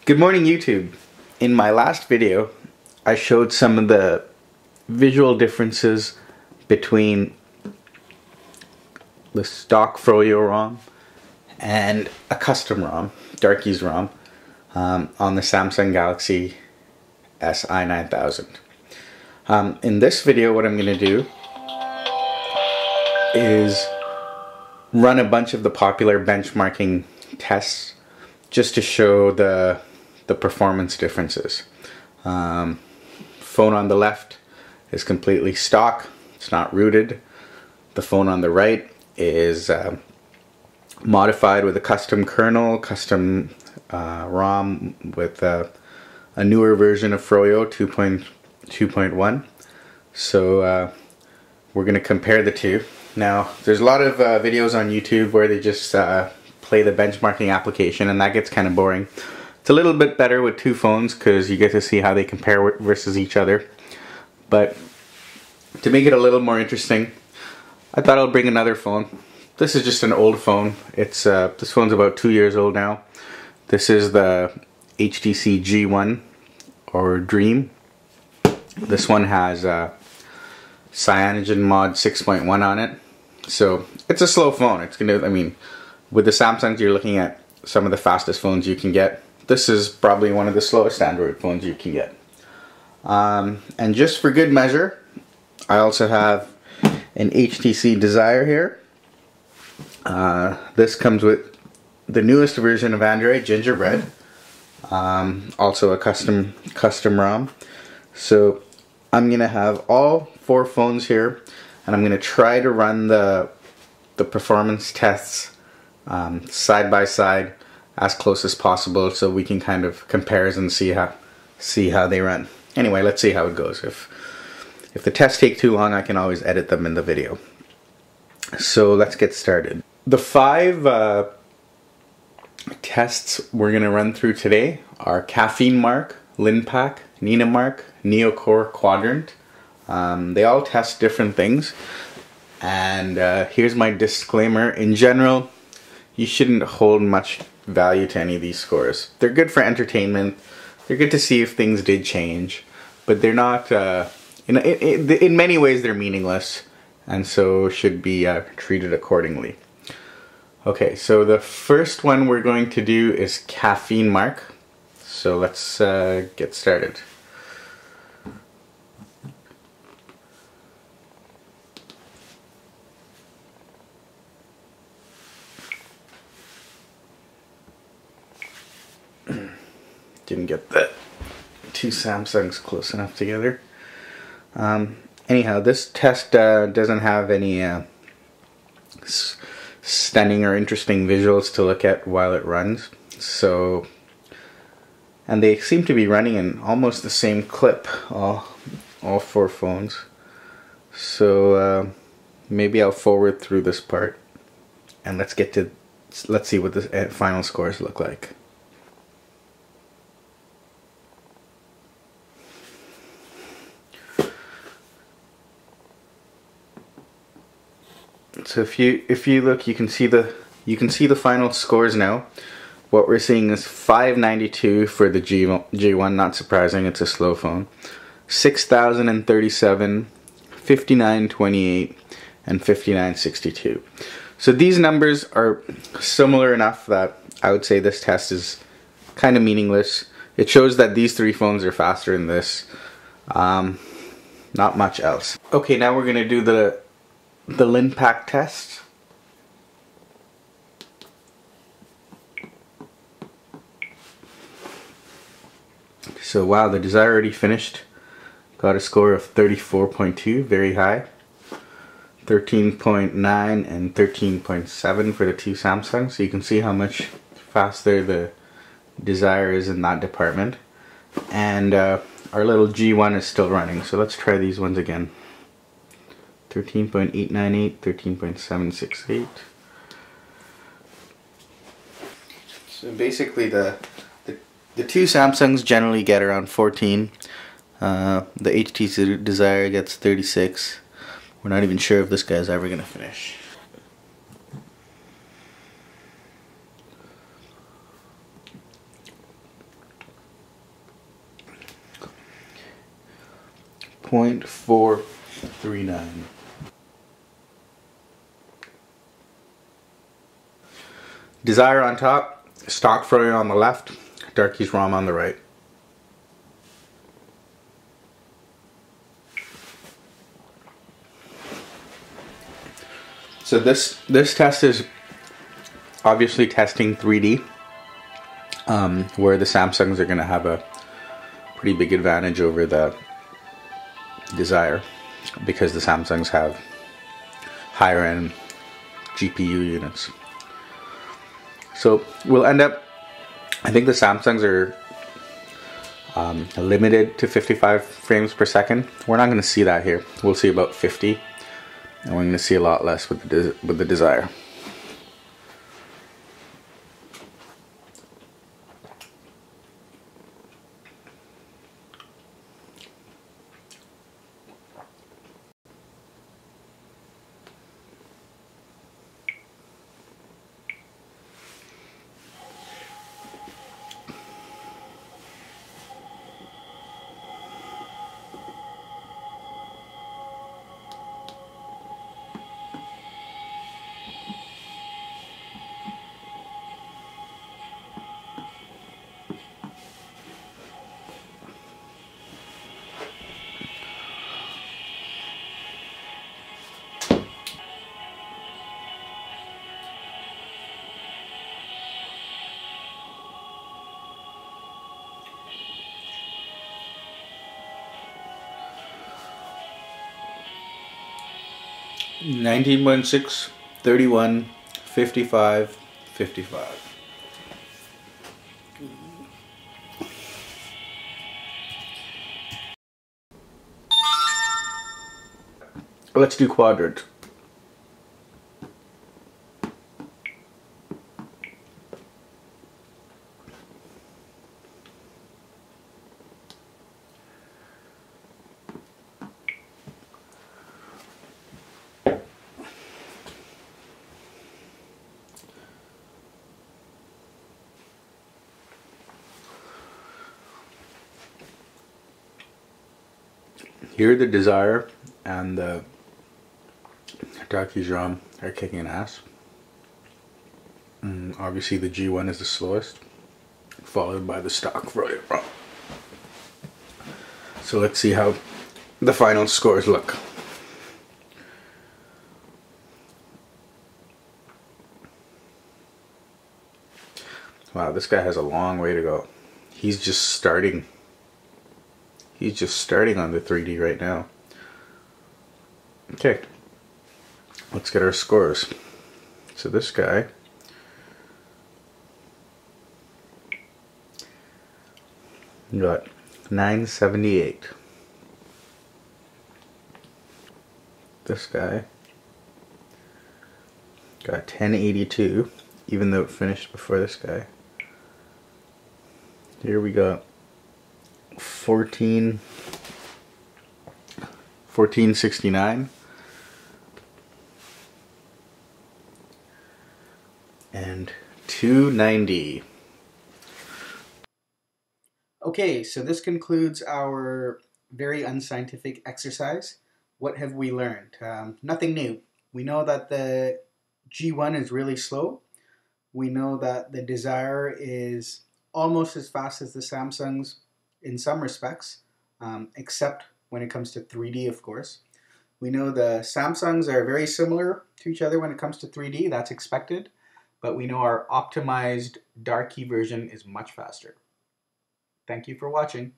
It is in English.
Good morning, YouTube. In my last video, I showed some of the visual differences between the stock Froyo ROM and a custom ROM, Darky's ROM, on the Samsung Galaxy SI9000. In this video, what I'm going to do is run a bunch of the popular benchmarking tests just to show the performance differences. Phone on the left is completely stock, it's not rooted. The phone on the right is modified with a custom kernel, custom ROM with a newer version of Froyo 2.1. So we're going to compare the two. Now there's a lot of videos on YouTube where they just play the benchmarking application, and that gets kind of boring. It's a little bit better with two phones because you get to see how they compare versus each other. But to make it a little more interesting, I thought I'll bring another phone. This is just an old phone. It's this phone's about 2 years old now. This is the HTC G1 or Dream. This one has CyanogenMod 6.1 on it. So it's a slow phone. It's gonna, I mean, with the Samsungs, you're looking at some of the fastest phones you can get. This is probably one of the slowest Android phones you can get. And just for good measure, I also have an HTC Desire here. This comes with the newest version of Android, Gingerbread. Also a custom ROM. So I'm gonna have all four phones here, and I'm gonna try to run the performance tests side by side as close as possible, so we can kind of compare and see how they run. Anyway, let's see how it goes. If the tests take too long, I can always edit them in the video. So let's get started. The 5 tests we're going to run through today are CaffeineMark, Linpack, Neocore, Quadrant. They all test different things. And here's my disclaimer. In general, you shouldn't hold much value to any of these scores. They're good for entertainment. They're good to see if things did change, but they're not. In many ways, they're meaningless, and so should be treated accordingly. Okay, so the first one we're going to do is CaffeineMark. So let's get started. Didn't get the two Samsungs close enough together. Anyhow, this test doesn't have any stunning or interesting visuals to look at while it runs. So, and they seem to be running in almost the same clip, all four phones. So maybe I'll forward through this part, and let's see what the final scores look like. So if you look, you can see the final scores now. What we're seeing is 592 for the G1, not surprising, it's a slow phone. 6,037, 5928, and 5962. So these numbers are similar enough that I would say this test is kind of meaningless. It shows that these three phones are faster than this. Not much else. Okay, now we're gonna do the Linpack test. So wow, the Desire already finished. Got a score of 34.2, very high. 13.9 and 13.7 for the two Samsungs. So you can see how much faster the Desire is in that department. And our little G1 is still running. So let's try these ones again. 13.898, 13.768. So basically the two Samsungs generally get around 14. The HTC Desire gets 36. We're not even sure if this guy's ever gonna finish. 0.439. Desire on top, Stock Froyo on the left, Darky's ROM on the right. So this test is obviously testing 3D, where the Samsungs are going to have a pretty big advantage over the Desire, because the Samsungs have higher end GPU units. So we'll end up, I think the Samsungs are limited to 55 frames per second. We're not going to see that here. We'll see about 50, and we're going to see a lot less with the Desire. (19.6, 31, 55, 55). Let's do Quadrant. Here the Desire and the Darky's ROM are kicking ass. Obviously the G1 is the slowest, followed by the Stock Froyo ROM. So let's see how the final scores look. Wow, this guy has a long way to go. He's just starting. He's just starting on the 3D right now. Okay, let's get our scores. So this guy got 978. This guy got 1082, even though it finished before this guy. Here we got 1469 and 290. Okay, so this concludes our very unscientific exercise. What have we learned? Nothing new. We know that the G1 is really slow. We know that the Desire is almost as fast as the Samsungs in some respects, except when it comes to 3D, of course. We know the Samsungs are very similar to each other when it comes to 3D. That's expected. But we know our optimized Darky version is much faster. Thank you for watching.